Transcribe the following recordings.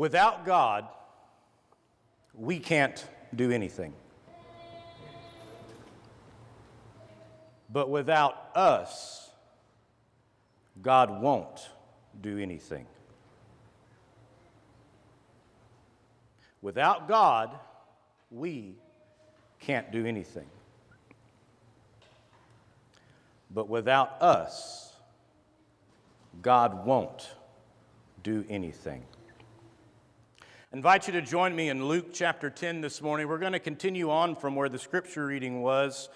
Without God, we can't do anything. But without us, God won't do anything. Without God, we can't do anything. But without us, God won't do anything. I invite you to join me in Luke chapter 10 this morning. We're going to continue on from where the scripture reading was.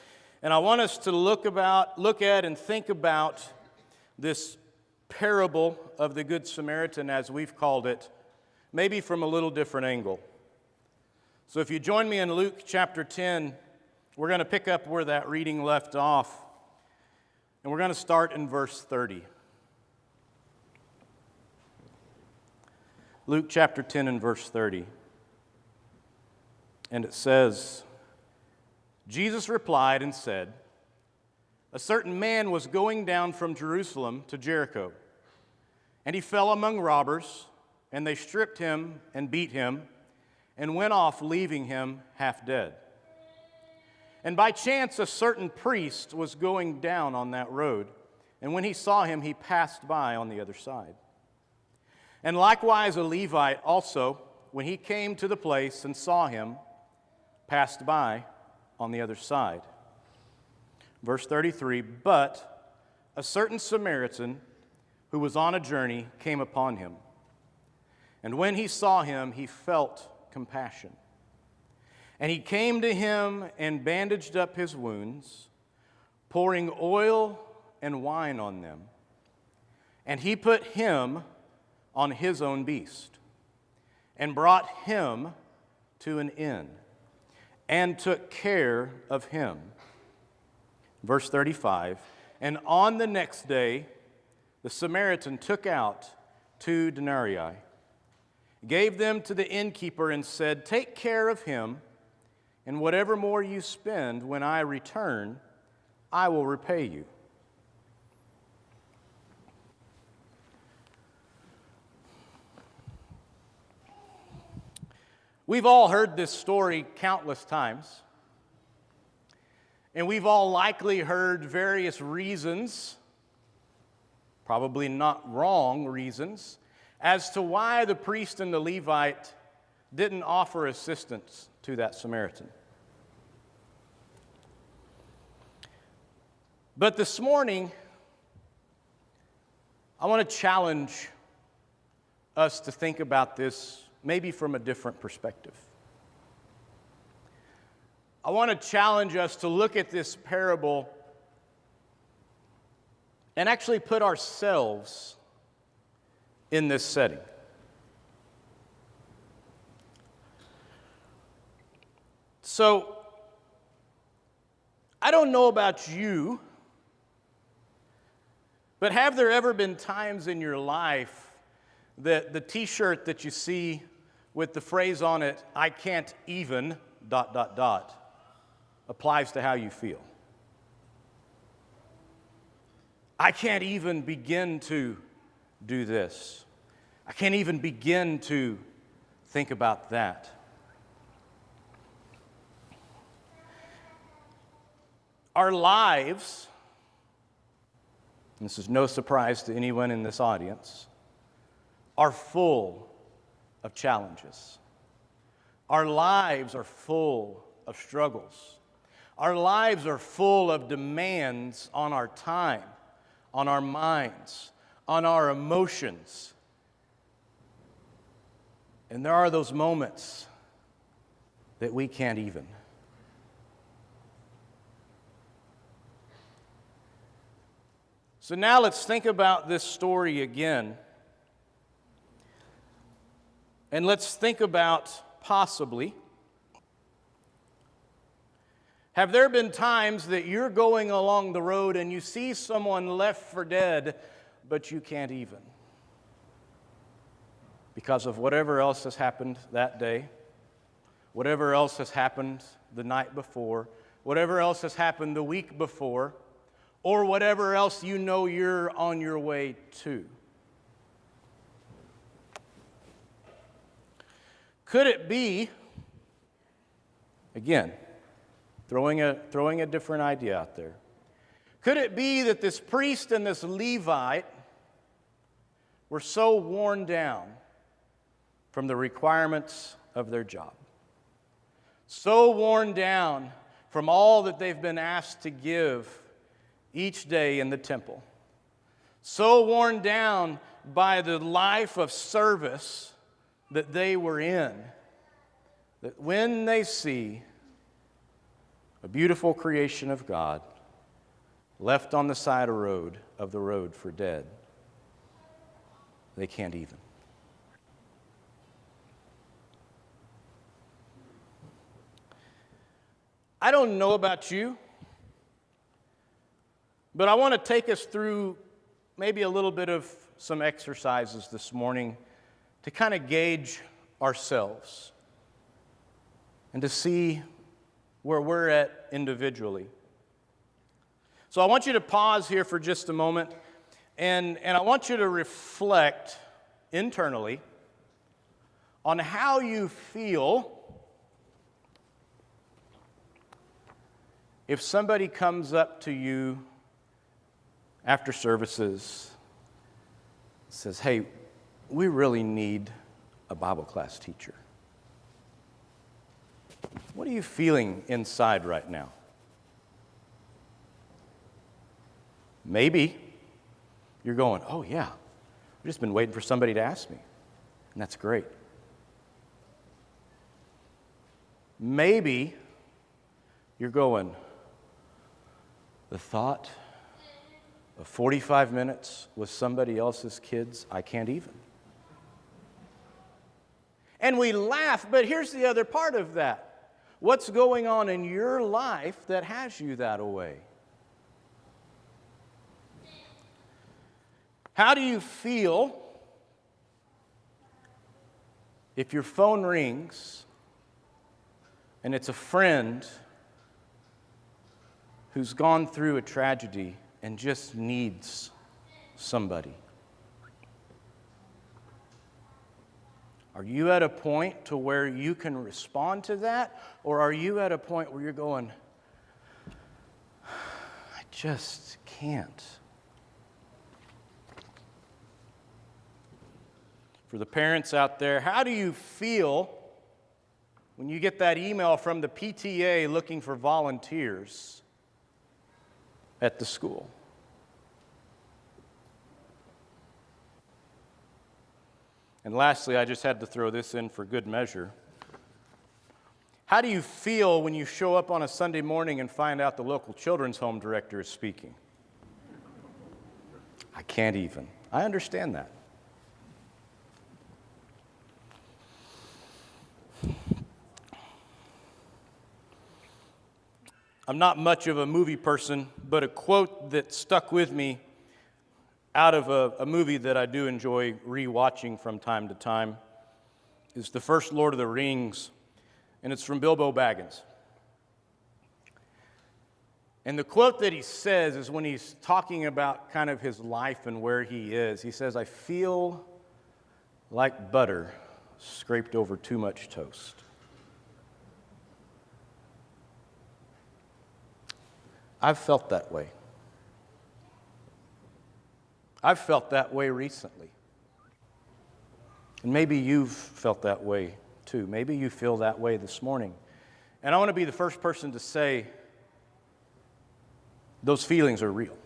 And I want us to look at and think about this parable of the Good Samaritan, as we've called it, maybe from a little different angle. So if you join me in Luke chapter 10, we're going to pick up where that reading left off. And we're going to start in verse 30. Luke chapter 10 and verse 30. And it says, Jesus replied and said, "A certain man was going down from Jerusalem to Jericho, and he fell among robbers, and they stripped him and beat him, and went off, leaving him half dead. And by chance a certain priest was going down on that road, and when he saw him, he passed by on the other side. And likewise a Levite also, when he came to the place and saw him, passed by on the other side." Verse 33, "But a certain Samaritan who was on a journey came upon him. And when he saw him, he felt compassion. And he came to him and bandaged up his wounds, pouring oil and wine on them. And he put him on his own beast, and brought him to an inn, and took care of him." Verse 35, "And on the next day the Samaritan took out 2 denarii, gave them to the innkeeper, and said, 'Take care of him, and whatever more you spend when I return, I will repay you.'" We've all heard this story countless times, and we've all likely heard various reasons, probably not wrong reasons, as to why the priest and the Levite didn't offer assistance to that Samaritan. But this morning, I want to challenge us to think about this maybe from a different perspective. I want to challenge us to look at this parable and actually put ourselves in this setting. So, I don't know about you, but have there ever been times in your life that the t-shirt that you see with the phrase on it, "I can't even, ... applies to how you feel? I can't even begin to do this. I can't even begin to think about that. Our lives, and this is no surprise to anyone in this audience, are full of challenges. Our lives are full of struggles. Our lives are full of demands on our time, on our minds, on our emotions. And there are those moments that we can't even. So now let's think about this story again. And let's think about possibly, have there been times that you're going along the road and you see someone left for dead, but you can't even? Because of whatever else has happened that day, whatever else has happened the night before, whatever else has happened the week before, or whatever else you know you're on your way to. Could it be, again, throwing a different idea out there, could it be that this priest and this Levite were so worn down from the requirements of their job, so worn down from all that they've been asked to give each day in the temple, so worn down by the life of service that they were in, that when they see a beautiful creation of God left on the side of the road for dead, they can't even. I don't know about you, but I want to take us through maybe a little bit of some exercises this morning to kind of gauge ourselves and to see where we're at individually. So I want you to pause here for just a moment, and I want you to reflect internally on how you feel if somebody comes up to you after services, says, "Hey, we really need a Bible class teacher." What are you feeling inside right now? Maybe you're going, "Oh yeah, I've just been waiting for somebody to ask me," and that's great. Maybe you're going, "The thought of 45 minutes with somebody else's kids, I can't even." And we laugh, but here's the other part of that. What's going on in your life that has you that way? How do you feel if your phone rings and it's a friend who's gone through a tragedy and just needs somebody? Are you at a point to where you can respond to that? Or are you at a point where you're going, "I just can't"? For the parents out there, how do you feel when you get that email from the PTA looking for volunteers at the school? And lastly, I just had to throw this in for good measure. How do you feel when you show up on a Sunday morning and find out the local children's home director is speaking? "I can't even." I understand that. I'm not much of a movie person, but a quote that stuck with me out of a movie that I do enjoy rewatching from time to time is the first Lord of the Rings, and it's from Bilbo Baggins. And the quote that he says is when he's talking about kind of his life and where he is. He says, "I feel like butter scraped over too much toast." I've felt that way. I've felt that way recently. And maybe you've felt that way too. Maybe you feel that way this morning. And I want to be the first person to say those feelings are real.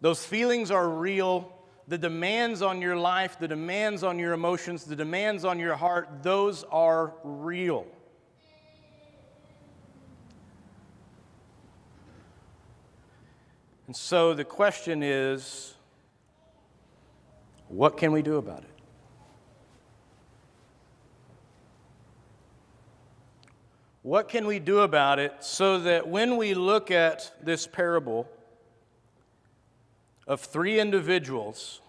Those feelings are real. The demands on your life, the demands on your emotions, the demands on your heart, those are real. And so the question is, what can we do about it? What can we do about it so that when we look at this parable of three individuals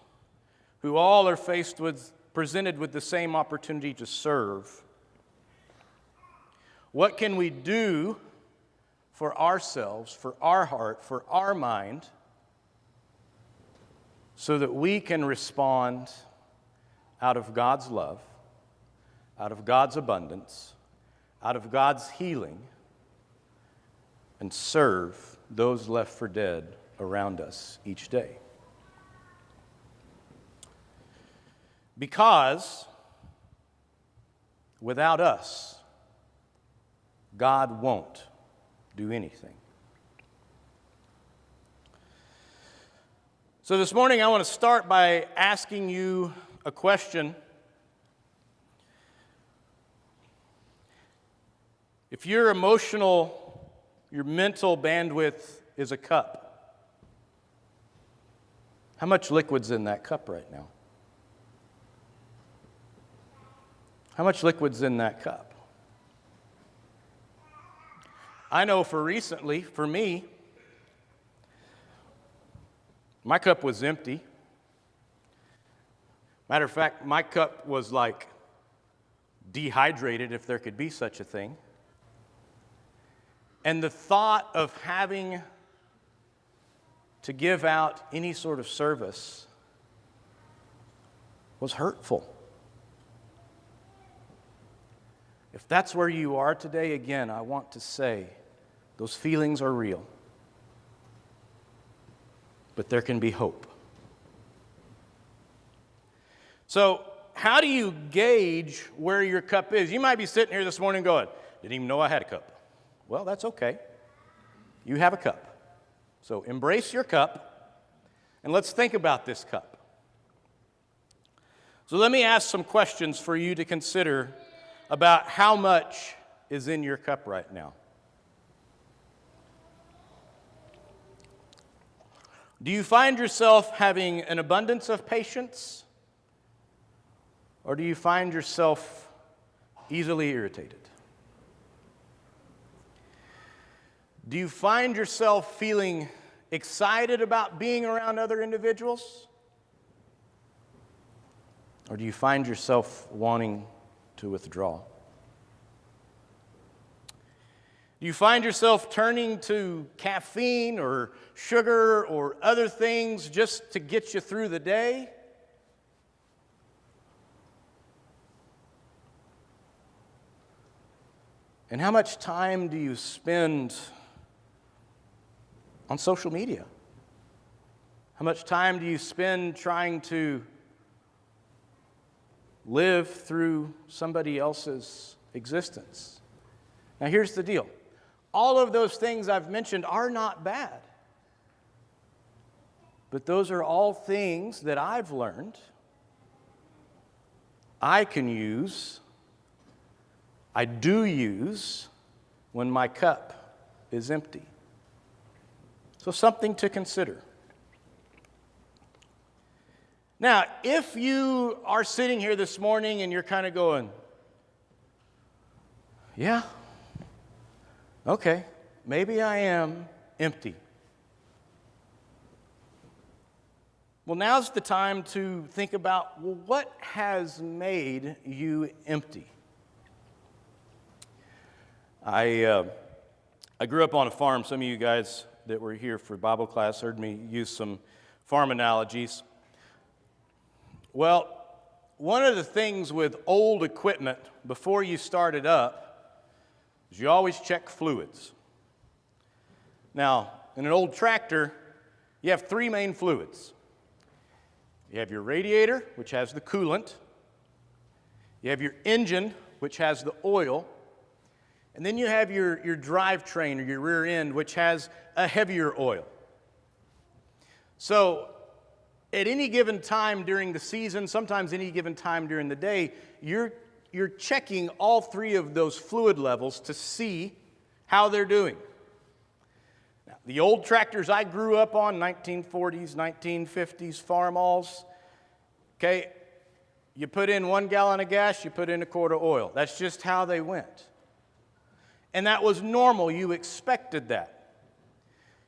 who all are presented with the same opportunity to serve, what can we do for ourselves, for our heart, for our mind, so that we can respond out of God's love, out of God's abundance, out of God's healing, and serve those left for dead around us each day. Because without us, God won't do anything. So this morning I want to start by asking you a question. If your mental bandwidth is a cup, how much liquid's in that cup right now? How much liquid's in that cup? I know for me, my cup was empty. Matter of fact, my cup was like dehydrated, if there could be such a thing. And the thought of having to give out any sort of service was hurtful. If that's where you are today, again, I want to say those feelings are real. But there can be hope. So, how do you gauge where your cup is? You might be sitting here this morning going, didn't even know I had a cup. Well, that's okay. You have a cup. So embrace your cup, and let's think about this cup. So let me ask some questions for you to consider about how much is in your cup right now. Do you find yourself having an abundance of patience? Or do you find yourself easily irritated? Do you find yourself feeling excited about being around other individuals? Or do you find yourself wanting to withdraw? Do you find yourself turning to caffeine or sugar or other things just to get you through the day? And how much time do you spend on social media? How much time do you spend trying to live through somebody else's existence? Now, here's the deal. All of those things I've mentioned are not bad. But those are all things that I've learned I can use, I do use, when my cup is empty. So something to consider. Now, if you are sitting here this morning and you're kind of going, yeah, okay, maybe I am empty. Well, now's the time to think about, well, what has made you empty? I grew up on a farm. Some of you guys that were here for Bible class heard me use some farm analogies. Well, one of the things with old equipment before you start it up is you always check fluids. Now, in an old tractor, you have three main fluids. You have your radiator, which has the coolant. You have your engine, which has the oil. And then you have your drivetrain or your rear end, which has a heavier oil. So at any given time during the season, sometimes any given time during the day, you're checking all three of those fluid levels to see how they're doing. Now, the old tractors I grew up on, 1940s, 1950s, Farmalls, okay, you put in 1 gallon of gas, you put in a quart of oil. That's just how they went. And that was normal. You expected that.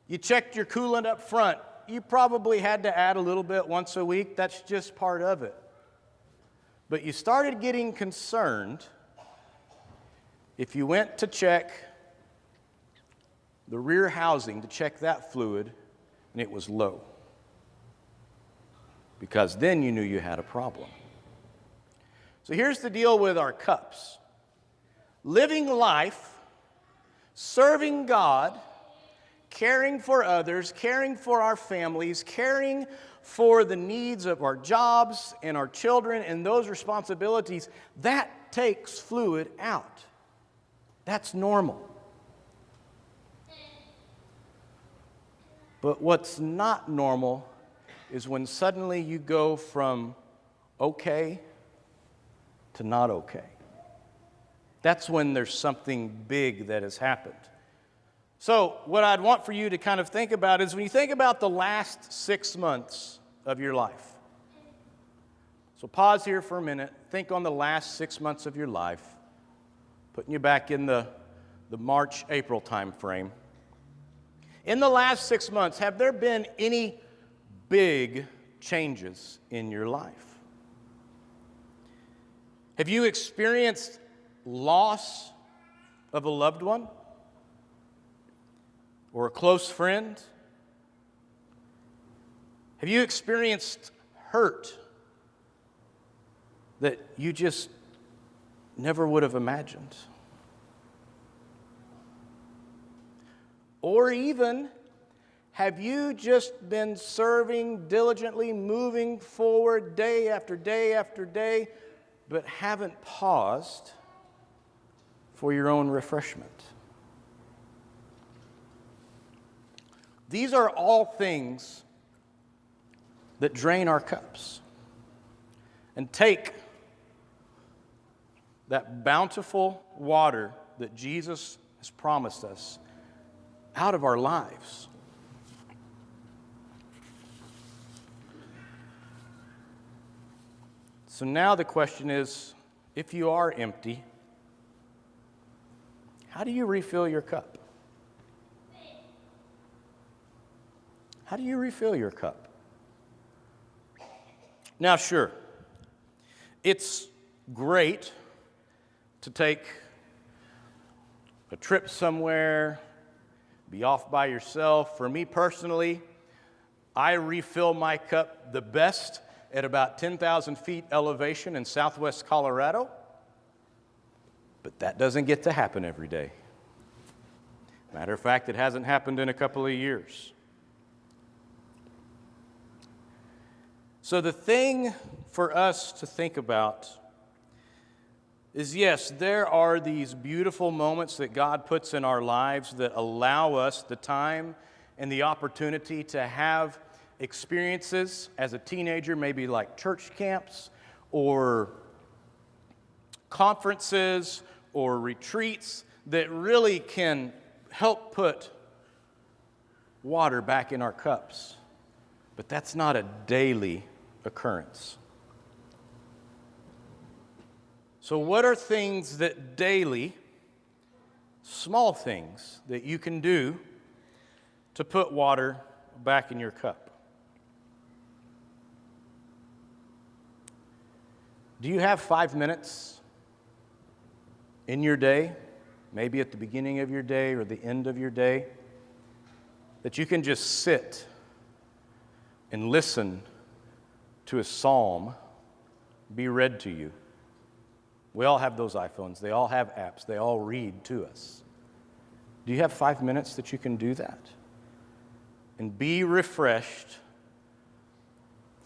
You checked your coolant up front. You probably had to add a little bit once a week. That's just part of it. But you started getting concerned if you went to check the rear housing, to check that fluid, and it was low. Because then you knew you had a problem. So here's the deal with our cups. Living life, serving God, caring for others, caring for our families, caring for the needs of our jobs and our children and those responsibilities, that takes fluid out. That's normal. But what's not normal is when suddenly you go from okay to not okay. That's when there's something big that has happened. So what I'd want for you to kind of think about is when you think about the last 6 months of your life. So pause here for a minute. Think on the last 6 months of your life, putting you back in the March, April time frame. In the last 6 months, have there been any big changes in your life? Have you experienced loss of a loved one or a close friend? Have you experienced hurt that you just never would have imagined? Or even, have you just been serving diligently, moving forward day after day after day, but haven't paused for your own refreshment? These are all things that drain our cups and take that bountiful water that Jesus has promised us out of our lives. So now the question is, if you are empty, how do you refill your cup? How do you refill your cup? Now, sure, it's great to take a trip somewhere, be off by yourself. For me personally, I refill my cup the best at about 10,000 feet elevation in southwest Colorado, but that doesn't get to happen every day. Matter of fact, it hasn't happened in a couple of years. So the thing for us to think about is, yes, there are these beautiful moments that God puts in our lives that allow us the time and the opportunity to have experiences as a teenager, maybe like church camps or conferences or retreats that really can help put water back in our cups. But that's not a daily occurrence. So what are things that daily, small things that you can do to put water back in your cup? Do you have 5 minutes in your day, maybe at the beginning of your day or the end of your day, that you can just sit and listen to a psalm be read to you? We all have those iPhones. They all have apps. They all read to us. Do you have 5 minutes that you can do that? And be refreshed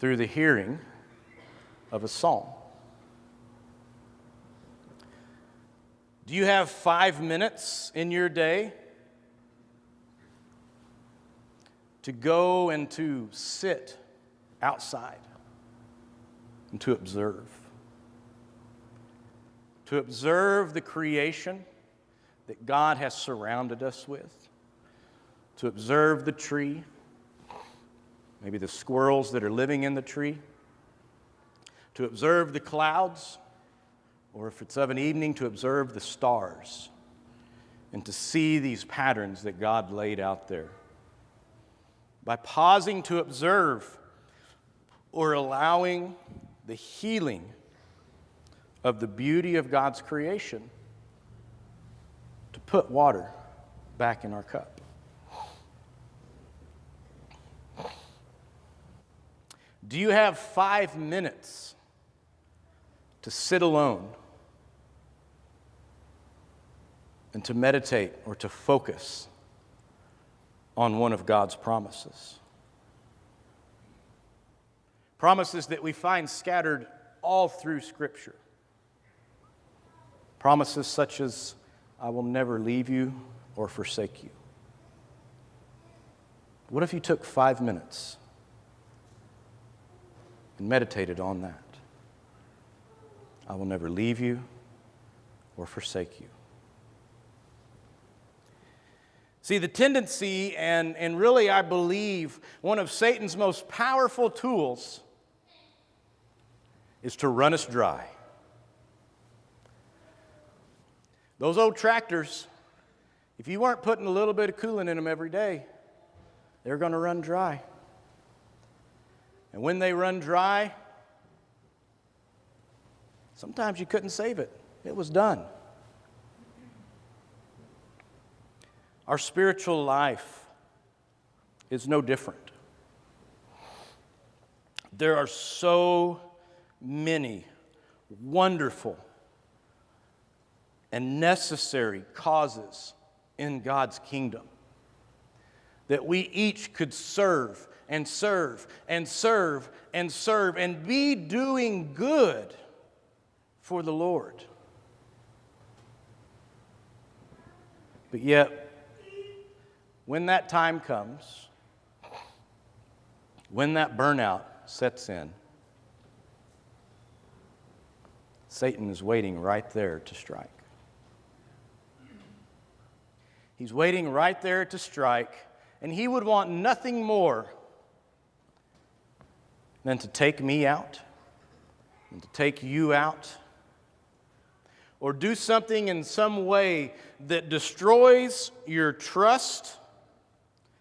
through the hearing of a psalm. Do you have 5 minutes in your day to go and to sit outside and to observe? To observe the creation that God has surrounded us with, to observe the tree, maybe the squirrels that are living in the tree, to observe the clouds, or if it's of an evening, to observe the stars and to see these patterns that God laid out there. By pausing to observe or allowing the healing of the beauty of God's creation to put water back in our cup. Do you have 5 minutes to sit alone and to meditate or to focus on one of God's promises. Promises that we find scattered all through Scripture. Promises such as, I will never leave you or forsake you. What if you took 5 minutes and meditated on that? I will never leave you or forsake you. See, the tendency, and really I believe one of Satan's most powerful tools is to run us dry. Those old tractors, if you weren't putting a little bit of coolant in them every day, they're going to run dry. And when they run dry, sometimes you couldn't save it. It was done. Our spiritual life is no different. There are so many wonderful and necessary causes in God's kingdom that we each could serve and serve and serve and serve and be doing good for the Lord. But yet, when that time comes, when that burnout sets in, Satan is waiting right there to strike. He's waiting right there to strike, and he would want nothing more than to take me out, and to take you out, or do something in some way that destroys your trust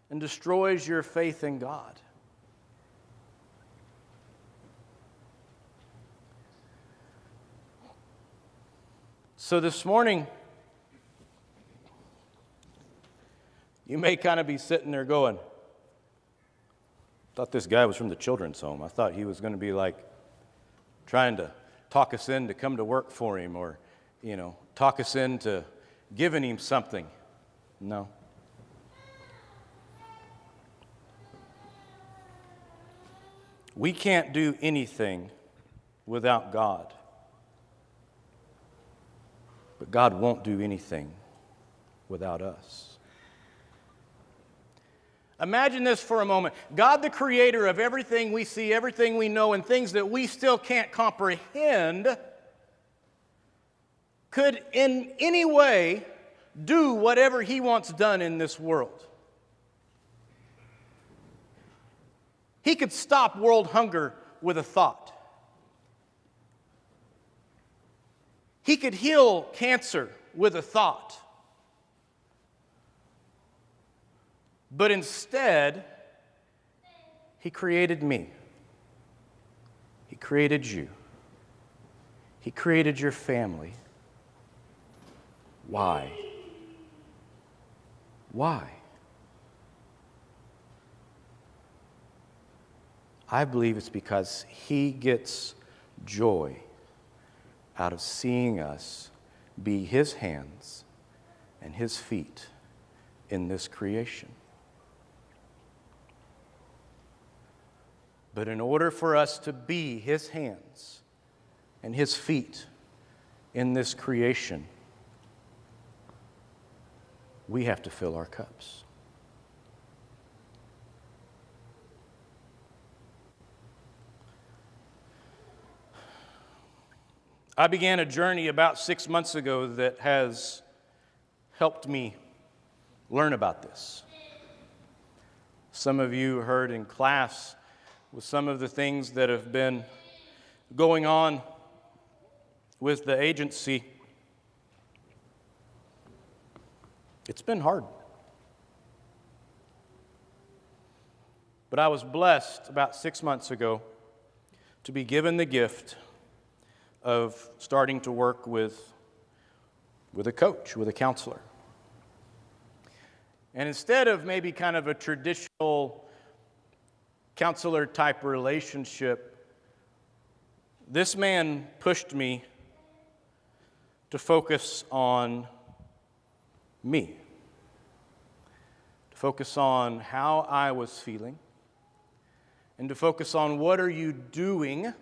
and destroys your faith in God. So this morning, you may kind of be sitting there going, I thought this guy was from the children's home. I thought he was going to be like trying to talk us in to come to work for him, or, talk us into giving him something. No. We can't do anything without God. But God won't do anything without us. Imagine this for a moment. God, the creator of everything we see, everything we know, and things that we still can't comprehend, could in any way do whatever he wants done in this world. He could stop world hunger with a thought. He could heal cancer with a thought. But instead, he created me. He created you. He created your family. Why? Why? I believe it's because he gets joy out of seeing us be his hands and his feet in this creation. But in order for us to be his hands and his feet in this creation, we have to fill our cups. I began a journey about 6 months ago that has helped me learn about this. Some of you heard in class with some of the things that have been going on with the agency. It's been hard. But I was blessed about 6 months ago to be given the gift of starting to work with a coach, with a counselor. And instead of maybe kind of a traditional counselor type relationship, This man pushed me to focus on me, to focus on how I was feeling, and to focus on what are you doing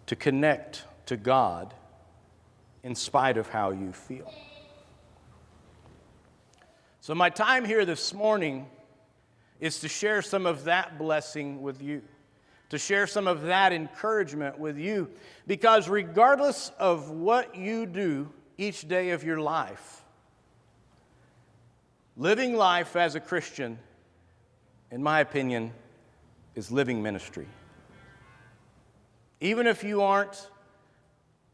to connect to God in spite of how you feel. So my time here this morning is to share some of that blessing with you, to share some of that encouragement with you, because regardless of what you do each day of your life, living life as a Christian, in my opinion, is living ministry. Even if you aren't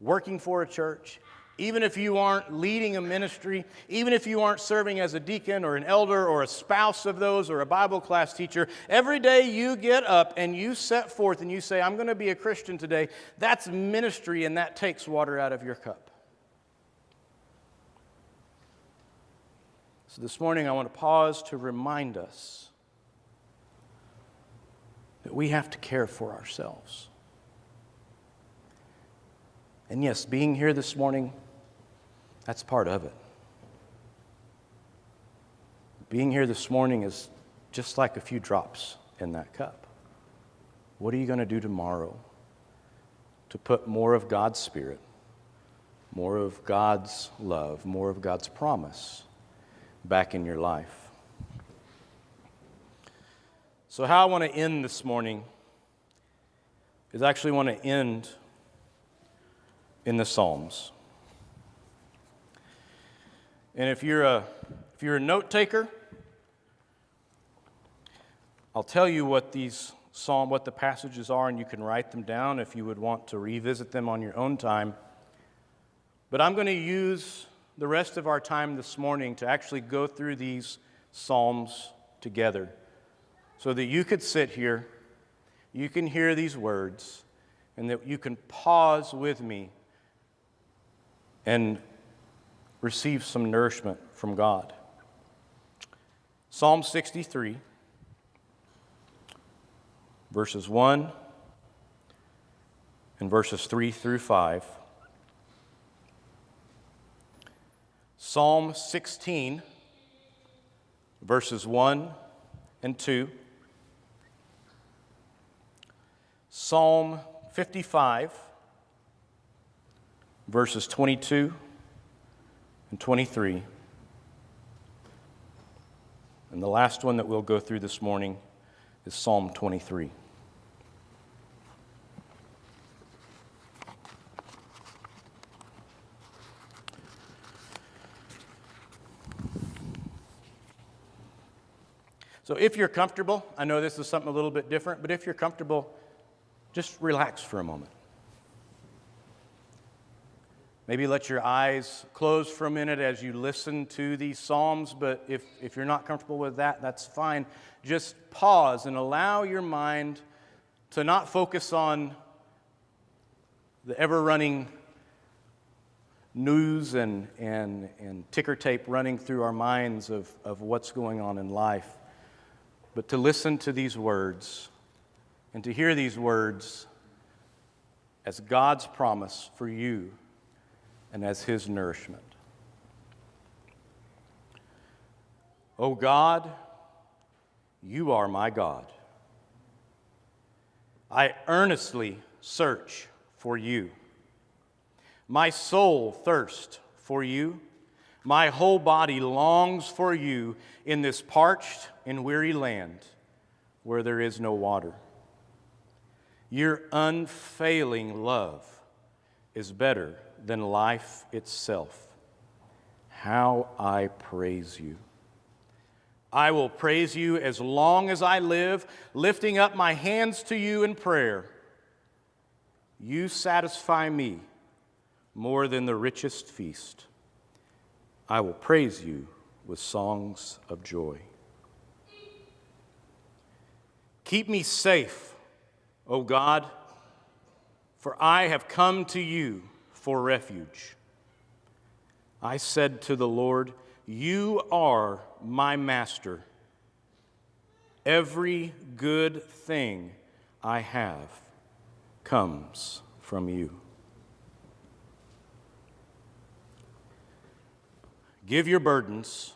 working for a church, even if you aren't leading a ministry, even if you aren't serving as a deacon or an elder or a spouse of those or a Bible class teacher, every day you get up and you set forth and you say, I'm going to be a Christian today, that's ministry, and that takes water out of your cup. So this morning I want to pause to remind us that we have to care for ourselves. And yes, being here this morning, that's part of it. Being here this morning is just like a few drops in that cup. What are you going to do tomorrow to put more of God's Spirit, more of God's love, more of God's promise back in your life? So how I want to end this morning is I actually want to end in the Psalms. And if you're a note taker, I'll tell you what the passages are, and you can write them down if you would want to revisit them on your own time. But I'm going to use the rest of our time this morning to actually go through these Psalms together, so that you could sit here, you can hear these words, and that you can pause with me and receive some nourishment from God. Psalm 63, verses 1 and verses 3 through 5. Psalm 16, verses 1 and 2. Psalm 55, verses 22 and 23. And the last one that we'll go through this morning is Psalm 23. So if you're comfortable, I know this is something a little bit different, but if you're comfortable, just relax for a moment. Maybe let your eyes close for a minute as you listen to these Psalms, but if you're not comfortable with that, that's fine. Just pause and allow your mind to not focus on the ever-running news and ticker tape running through our minds of what's going on in life, but to listen to these words and to hear these words as God's promise for you and as His nourishment. O God, you are my God. I earnestly search for you. My soul thirsts for you. My whole body longs for you in this parched and weary land where there is no water. Your unfailing love is better than life itself. How I praise you. I will praise you as long as I live, lifting up my hands to you in prayer. You satisfy me more than the richest feast. I will praise you with songs of joy. Keep me safe, O God, for I have come to you for refuge. I said to the Lord, you are my master. Every good thing I have comes from you. Give your burdens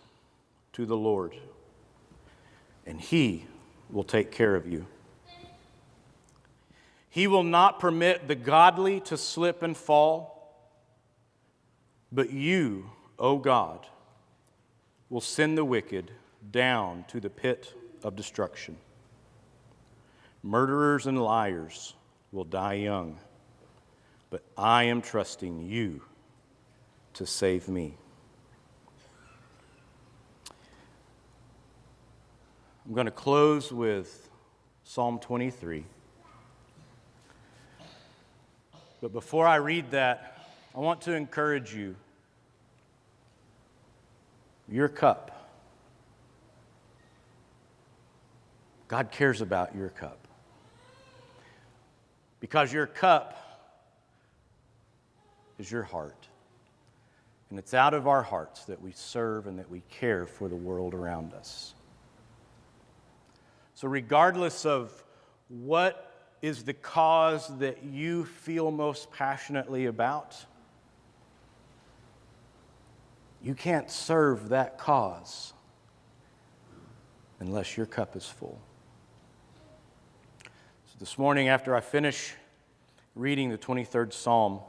to the Lord, and He will take care of you. He will not permit the godly to slip and fall, but you, O God, will send the wicked down to the pit of destruction. Murderers and liars will die young, but I am trusting you to save me. I'm going to close with Psalm 23. But before I read that, I want to encourage you. Your cup. God cares about your cup. Because your cup is your heart. And it's out of our hearts that we serve and that we care for the world around us. So regardless of what is the cause that you feel most passionately about, you can't serve that cause unless your cup is full. So this morning, after I finish reading the 23rd Psalm,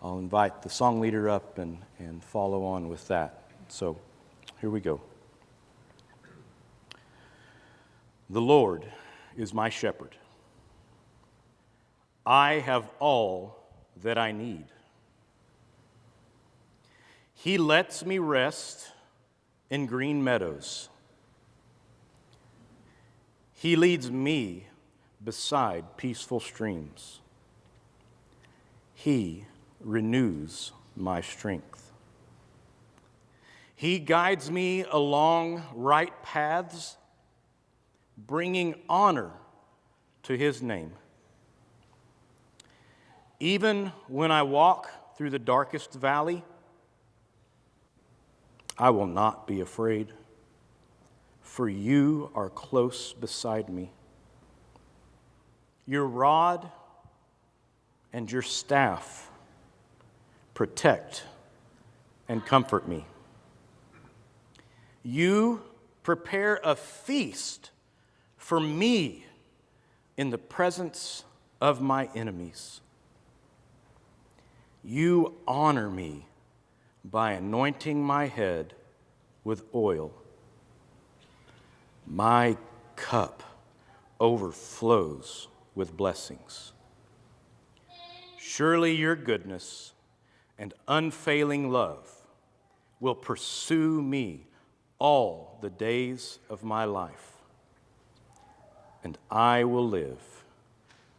I'll invite the song leader up and follow on with that. So here we go. The Lord is my shepherd. I have all that I need. He lets me rest in green meadows. He leads me beside peaceful streams. He renews my strength. He guides me along right paths, bringing honor to His name. Even when I walk through the darkest valley, I will not be afraid, for you are close beside me. Your rod and your staff protect and comfort me. You prepare a feast for me in the presence of my enemies. You honor me by anointing my head with oil. My cup overflows with blessings. Surely your goodness and unfailing love will pursue me all the days of my life, and I will live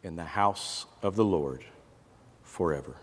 in the house of the Lord forever.